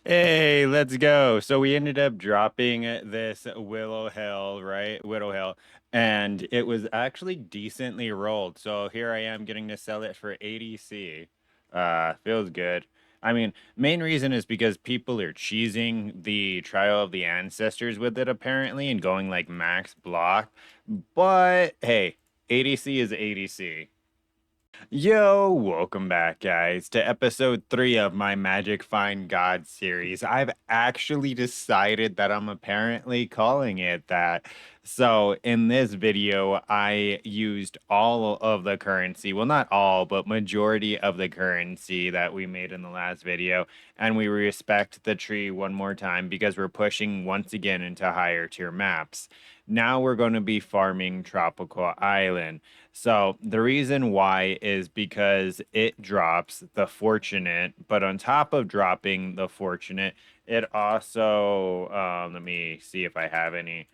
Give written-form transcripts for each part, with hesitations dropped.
Hey, let's go. So we ended up dropping this Willow Hill, right? Widow Hill, and it was actually decently rolled. So here I am getting to sell it for 80C. Feels good. I mean, main reason is because people are cheesing the Trial of the Ancestors with it apparently and going like max block. But hey, 80C is 80C. Yo, welcome back, guys, to episode 3 of my Magic Find God series. I've actually decided that I'm apparently calling it that. So, in this video, I used all of the currency. Well, not all, but majority of the currency that we made in the last video. And we respect the tree one more time because we're pushing once again into higher tier maps. Now we're going to be farming Tropical Island. So the reason why is because it drops the fortunate, but on top of dropping the fortunate, it also, let me see if I have any.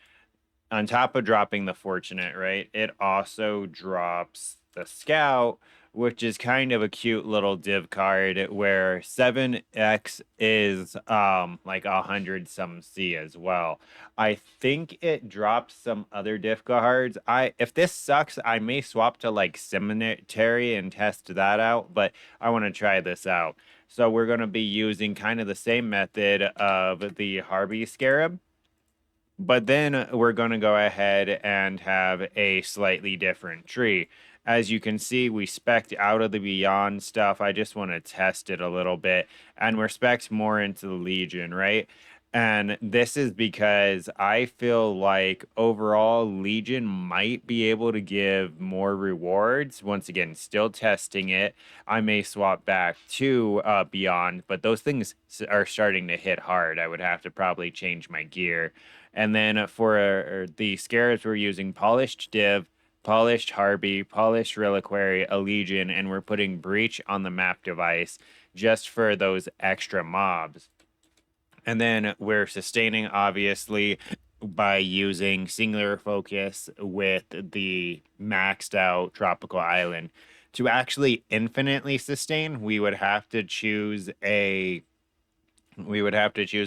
On top of dropping the fortunate, right? It also drops the scout, which is kind of a cute little div card where 7x is like 100 some C as well. I think it drops some other div cards. If this sucks, I may swap to like cemetery and test that out, but I want to try this out. So we're going to be using kind of the same method of the Harvey Scarab, but then we're going to go ahead and have a slightly different tree. As you can see, we spec'd out of the Beyond stuff. I just want to test it a little bit. And we're spec'd more into the Legion, right? And this is because I feel like overall Legion might be able to give more rewards. Once again, still testing it. I may swap back to Beyond, but those things are starting to hit hard. I would have to probably change my gear. And then for the scarabs, we're using Polished Div, Polished Harpy, Polished Reliquary, a Legion, and we're putting Breach on the map device just for those extra mobs. And then we're sustaining, obviously, by using Singular Focus with the maxed out Tropical Island. To actually infinitely sustain, we would have to choose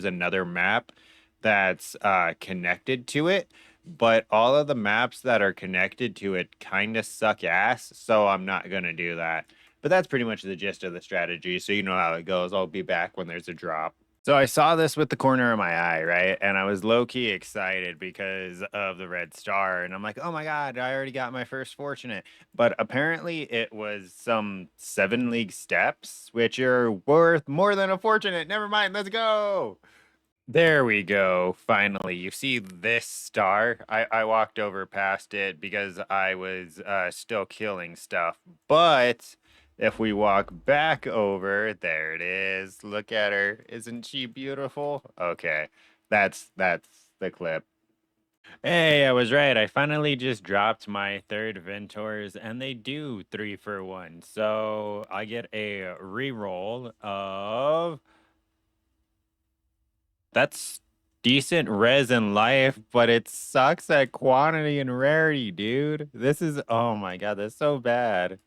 another map that's connected to it. But all of the maps that are connected to it kind of suck ass, so I'm not gonna do that. But that's pretty much the gist of the strategy, so you know how it goes. I'll be back when there's a drop. So I saw this with the corner of my eye, right? And I was low-key excited because of the red star. And I'm like, oh my God, I already got my first fortunate. But apparently it was some 7 league steps, which are worth more than a fortunate. Never mind, let's go. There we go. Finally, you see this star? I walked over past it because I was still killing stuff. But if we walk back over, there it is. Look at her. Isn't she beautiful? Okay. That's the clip. Hey, I was right. I finally just dropped my third Ventors, and they do 3 for 1. So I get a reroll of that's decent res in life, but it sucks at quantity and rarity, dude. This is, oh my God, that's so bad.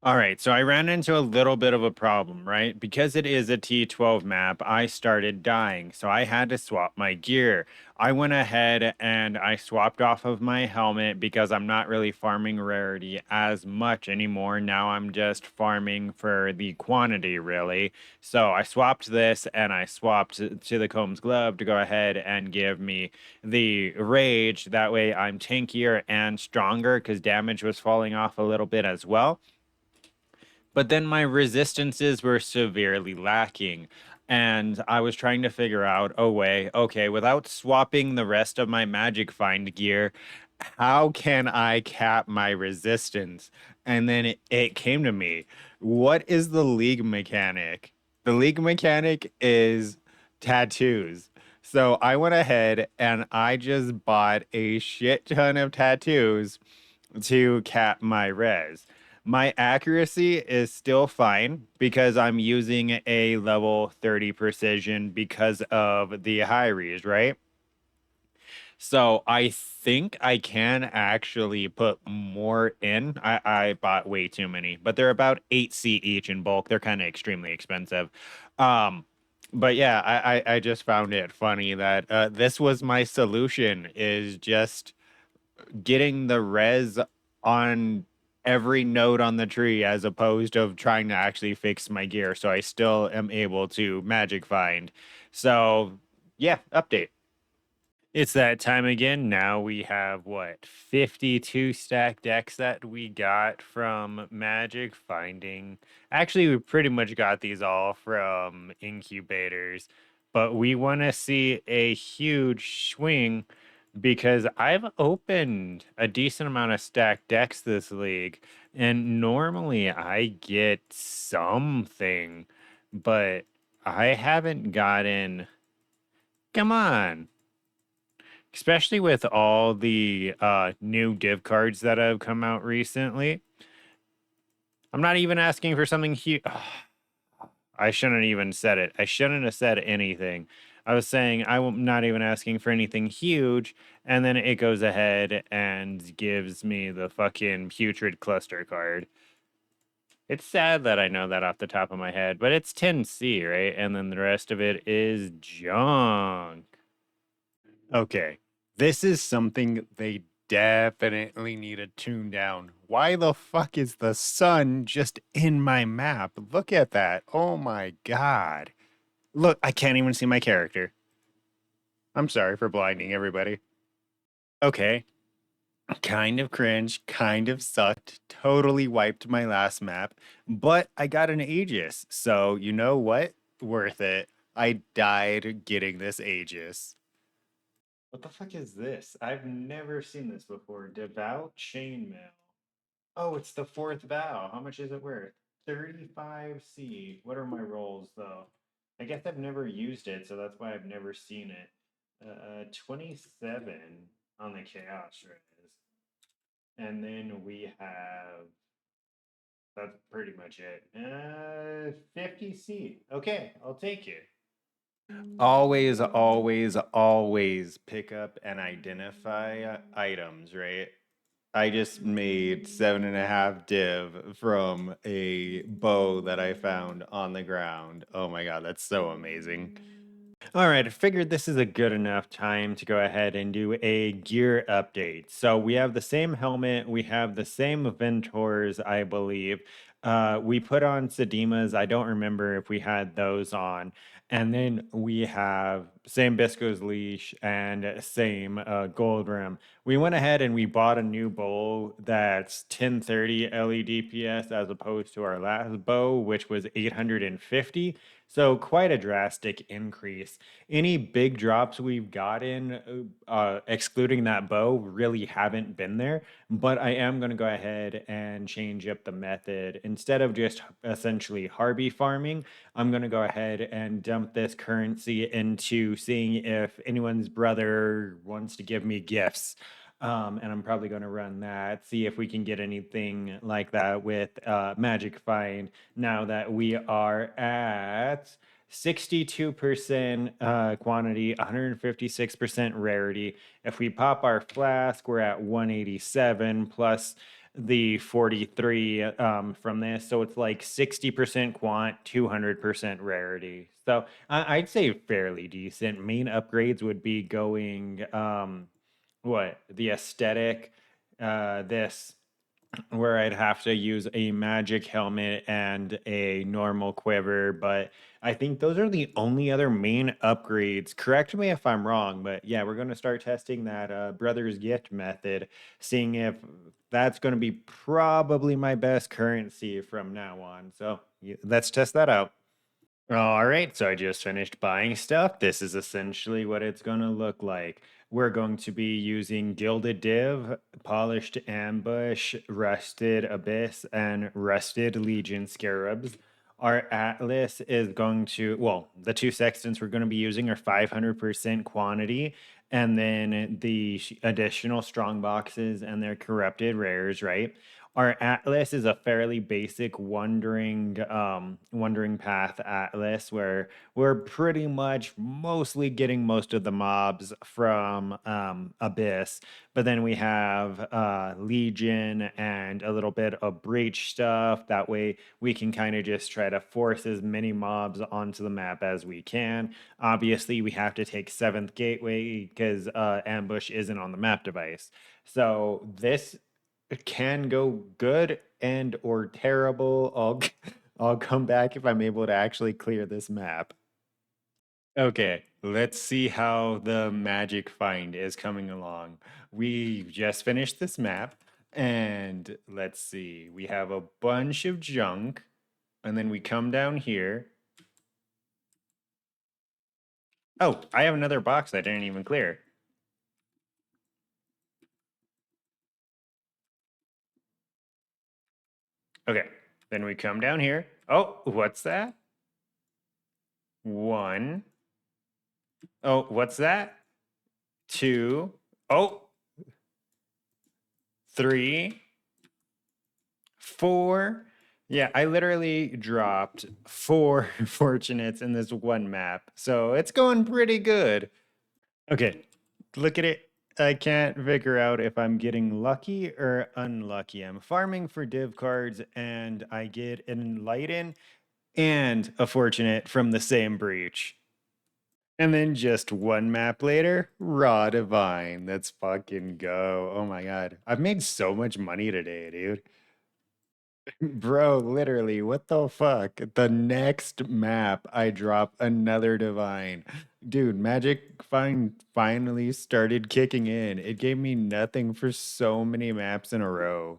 All right, so I ran into a little bit of a problem, right? Because it is a T12 map, I started dying, so I had to swap my gear. I went ahead and I swapped off of my helmet because I'm not really farming rarity as much anymore. Now I'm just farming for the quantity, really. So I swapped this and I swapped to the Combs Glove to go ahead and give me the Rage. That way I'm tankier and stronger because damage was falling off a little bit as well. But then my resistances were severely lacking. And I was trying to figure out a way, okay, without swapping the rest of my Magic Find gear, how can I cap my resistance? And then it came to me. What is the league mechanic? The league mechanic is tattoos. So I went ahead and I just bought a shit ton of tattoos to cap my res. My accuracy is still fine because I'm using a level 30 precision because of the high rees, right? So I think I can actually put more in. I bought way too many, but they're about 8C each in bulk. They're kind of extremely expensive. But yeah, I just found it funny that this was my solution is just getting the res on every node on the tree as opposed to trying to actually fix my gear so I still am able to magic find. So yeah, update. It's that time again. Now we have what, 52 stack decks that we got from Magic Finding. Actually, we pretty much got these all from incubators, but we want to see a huge swing because I've opened a decent amount of stacked decks this league, and normally I get something, but I haven't gotten. Come on. Especially with all the new div cards that have come out recently. I'm not even asking for something huge. I shouldn't even said it. I shouldn't have said anything. I was saying I'm not even asking for anything huge, and then it goes ahead and gives me the fucking putrid cluster card. It's sad that I know that off the top of my head, but it's 10C, right? And then the rest of it is junk. Okay, this is something they definitely need to tune down. Why the fuck is the sun just in my map? Look at that. Oh my god. Look, I can't even see my character. I'm sorry for blinding everybody. Okay, kind of cringe, kind of sucked, totally wiped my last map, but I got an Aegis. So, you know what? Worth it. I died getting this Aegis. What the fuck is this? I've never seen this before. Devout chainmail. Oh, it's the fourth vow. How much is it worth? 35C. What are my rolls though? I guess I've never used it, so that's why I've never seen it. 27 on the chaos res. And then we have that's pretty much it. 50C. Okay, I'll take it. Always, always, always pick up and identify items, right? I just made 7.5 div from a bow that I found on the ground. Oh my god, that's so amazing. All right, I figured this is a good enough time to go ahead and do a gear update. So we have the same helmet, we have the same Ventors, I believe. We put on Sedimas. I don't remember if we had those on. And then we have same Bisco's leash and same gold rim. We went ahead and we bought a new bow that's 1030 LEDPS as opposed to our last bow, which was 850. So quite a drastic increase. Any big drops we've gotten, excluding that bow, really haven't been there. But I am going to go ahead and change up the method. Instead of just essentially Harvey farming, I'm going to go ahead and dump this currency into seeing if anyone's brother wants to give me gifts. And I'm probably going to run that, see if we can get anything like that with Magic Find now that we are at 62% quantity, 156% rarity. If we pop our flask, we're at 187 plus the 43 from this. So it's like 60% quant, 200% rarity. So I'd say fairly decent. Main upgrades would be going, what, the aesthetic, this where I'd have to use a magic helmet and a normal quiver, but I think those are the only other main upgrades. Correct me if I'm wrong, but yeah, we're going to start testing that Brothers Gift method, seeing if that's going to be probably my best currency from now on. So let's test that out. All right, so I just finished buying stuff. This is essentially what it's going to look like. We're going to be using Gilded Div, Polished Ambush, Rusted Abyss, and Rusted Legion Scarabs. Our Atlas is going to, well, the two sextants we're going to be using are 500% quantity, and then the additional strong boxes and their corrupted rares, right? Our atlas is a fairly basic wandering path atlas where we're pretty much mostly getting most of the mobs from Abyss, but then we have Legion and a little bit of Breach stuff. That way we can kind of just try to force as many mobs onto the map as we can. Obviously, we have to take Seventh Gateway because Ambush isn't on the map device. So this can go good and or terrible. I'll come back if I'm able to actually clear this map. Okay, let's see how the magic find is coming along. We just finished this map, and let's see. We have a bunch of junk, and then we come down here. Oh, I have another box I didn't even clear. Okay, then we come down here. Oh, what's that? One. Oh, what's that? Two. Oh, three, four. Yeah, I literally dropped four fortunates in this one map. So it's going pretty good. Okay, look at it. I can't figure out if I'm getting lucky or unlucky. I'm farming for div cards and I get an enlighten and a fortunate from the same breach. And then just one map later, raw divine. Let's fucking go. Oh my god. I've made so much money today, dude. Bro, literally, what the fuck? The next map, I drop another divine. Dude, Magic finally started kicking in. It gave me nothing for so many maps in a row.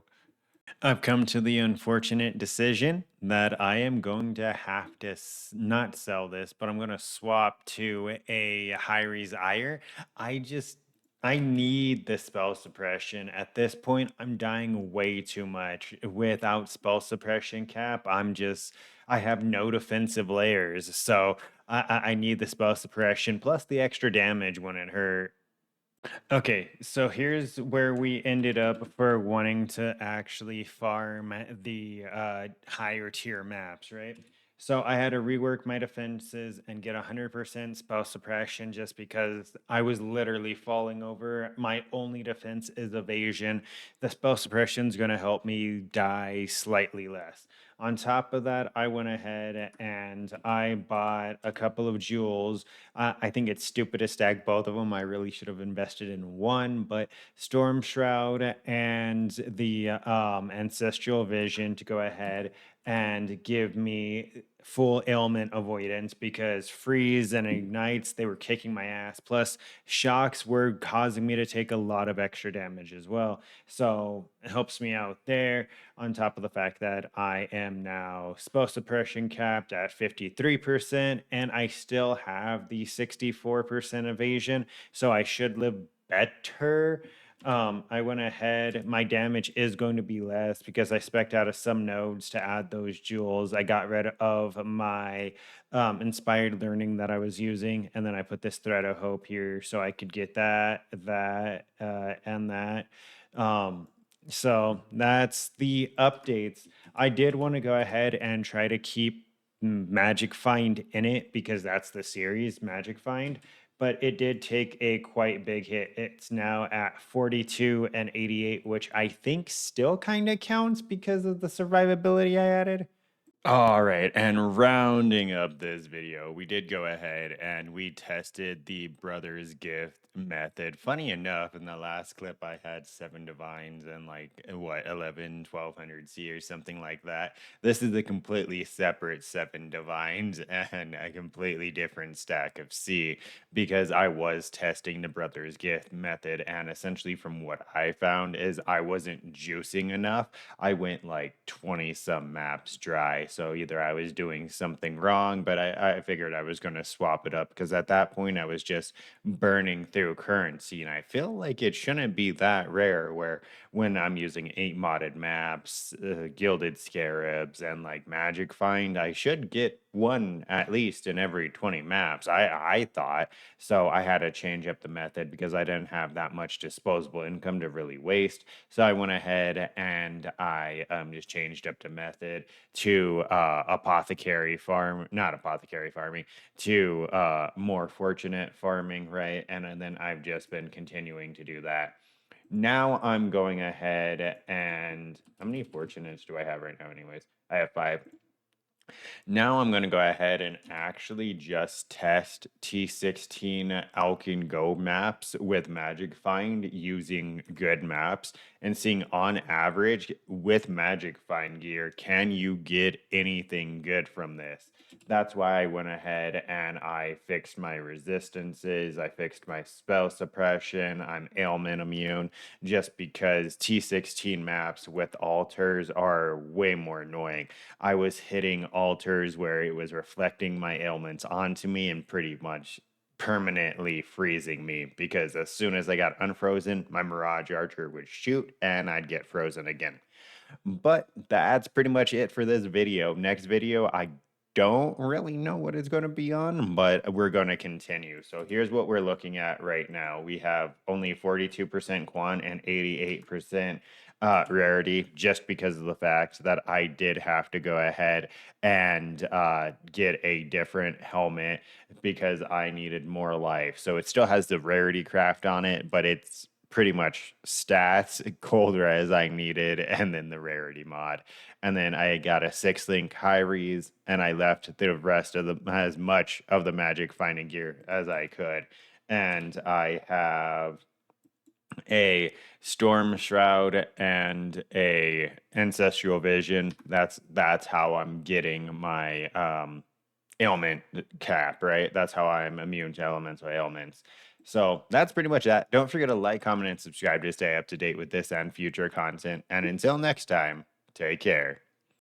I've come to the unfortunate decision that I am going to have to not sell this, but I'm going to swap to a Hyries Ire. I just, I need the spell suppression. At this point, I'm dying way too much. Without spell suppression cap, I have no defensive layers. So I need the spell suppression plus the extra damage when it hurt. Okay, so here's where we ended up for wanting to actually farm the higher tier maps, right? So I had to rework my defenses and get 100% spell suppression just because I was literally falling over. My only defense is evasion. The spell suppression is going to help me die slightly less. On top of that, I went ahead and I bought a couple of jewels. I think it's stupid to stack both of them. I really should have invested in one, but Storm Shroud and the Ancestral Vision to go ahead and give me full ailment avoidance because freeze and ignites, they were kicking my ass. Plus, shocks were causing me to take a lot of extra damage as well. So it helps me out there on top of the fact that I am now spell suppression capped at 53%, and I still have the 64% evasion, so I should live better. I went ahead, my damage is going to be less because I spec'd out of some nodes to add those jewels. I got rid of my inspired learning that I was using, and then I put this thread of hope here so I could get and that. Um, so that's the updates. I did want to go ahead and try to keep Magic Find in it because that's the series, Magic Find. But it did take a quite big hit. It's now at 42 and 88, which I think still kind of counts because of the survivability I added. All right, and rounding up this video, we did go ahead and we tested the Brothers Gift method. Funny enough, in the last clip, I had 7 divines and like what 11, 1200 C or something like that. This is a completely separate 7 divines and a completely different stack of C because I was testing the Brothers Gift method, and essentially, from what I found, is I wasn't juicing enough. I went like 20 some maps dry. So either I was doing something wrong, but I figured I was going to swap it up because at that point I was just burning through currency. And I feel like it shouldn't be that rare where when I'm using 8 modded maps, Gilded Scarabs, and like Magic Find, I should get one at least in every 20 maps, I thought. So I had to change up the method because I didn't have that much disposable income to really waste. So I went ahead and I just changed up the method to apothecary farm, not apothecary farming, to more fortunate farming, right? And then I've just been continuing to do that. Now I'm going ahead and how many fortunates do I have right now, anyways? I have five. Now I'm going to go ahead and actually just test T16 Alkin Go maps with Magic Find using good maps and seeing on average with Magic Find gear, can you get anything good from this? That's why I went ahead and I fixed my resistances, I fixed my spell suppression, I'm ailment immune, just because T16 maps with altars are way more annoying. I was hitting altars where it was reflecting my ailments onto me and pretty much permanently freezing me because as soon as I got unfrozen, my Mirage Archer would shoot and I'd get frozen again. But that's pretty much it for this video. Next video, I don't really know what it's going to be on, but we're going to continue. So here's what we're looking at right now. We have only 42% quant and 88% rarity, just because of the fact that I did have to go ahead and get a different helmet because I needed more life. So it still has the rarity craft on it, but it's pretty much stats, cold res I needed, and then the rarity mod. And then I got a 6 link Hyries, and I left the rest of the as much of the magic finding gear as I could. And I have a storm shroud and a ancestral vision. That's how I'm getting my ailment cap, right? That's how I'm immune to elemental ailments. So that's pretty much that. Don't forget to like, comment, and subscribe to stay up to date with this and future content. And until next time, take care.